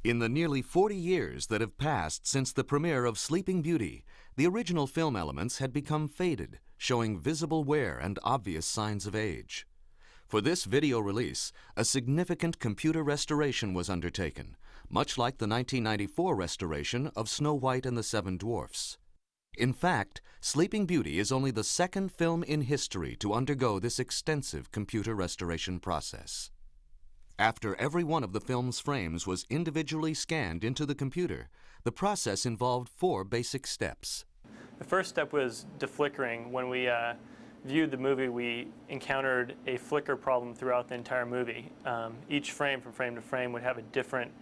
In the nearly 40 years that have passed since the premiere of Sleeping Beauty, the original film elements had become faded, showing visible wear and obvious signs of age. For this video release, a significant computer restoration was undertaken, much like the 1994 restoration of Snow White and the Seven Dwarfs. In fact, Sleeping Beauty is only the second film in history to undergo this extensive computer restoration process. After every one of the film's frames was individually scanned into the computer, the process involved 4 basic steps. The first step was deflickering. When we viewed the movie, we encountered a flicker problem throughout the entire movie. Each frame, from frame to frame, would have a different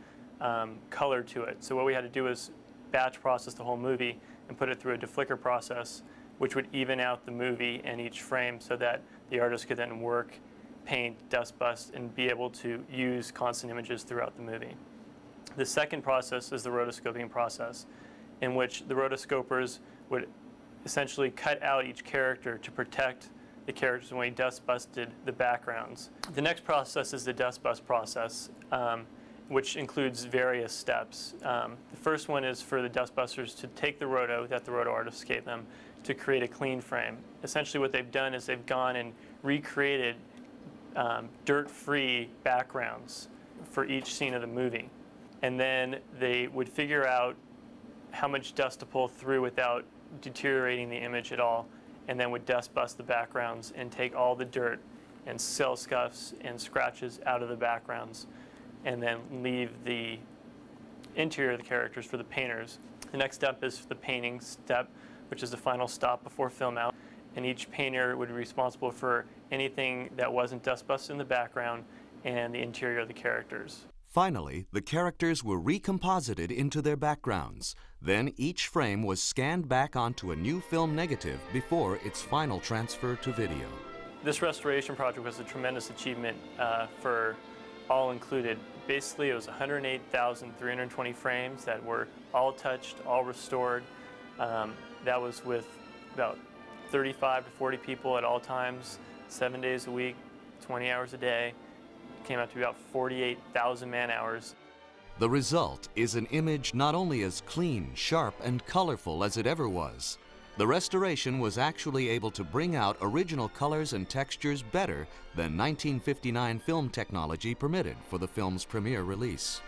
color to it. So what we had to do was batch process the whole movie and put it through a deflicker process, which would even out the movie and each frame so that the artist could then work, paint, dust bust, and be able to use constant images throughout the movie. The second process is the rotoscoping process, in which the rotoscopers would essentially cut out each character to protect the characters when we dust busted the backgrounds. The next process is the dust bust process, which includes various steps. The first one is for the dust busters to take the roto that the roto artists gave them to create a clean frame. Essentially what they've done is they've gone and recreated dirt-free backgrounds for each scene of the movie. And then they would figure out how much dust to pull through without deteriorating the image at all, and then would dust bust the backgrounds and take all the dirt and cell scuffs and scratches out of the backgrounds, and then leave the interior of the characters for the painters. The next step is the painting step, which is the final stop before film out, and each painter would be responsible for anything that wasn't dust busted in the background and the interior of the characters. Finally, the characters were recomposited into their backgrounds. Then each frame was scanned back onto a new film negative before its final transfer to video. This restoration project was a tremendous achievement for all included. Basically, it was 108,320 frames that were all touched, all restored. That was with about 35 to 40 people at all times, 7 days a week, 20 hours a day. Came out to be about 48,000 man-hours. The result is an image not only as clean, sharp, and colorful as it ever was. The restoration was actually able to bring out original colors and textures better than 1959 film technology permitted for the film's premiere release.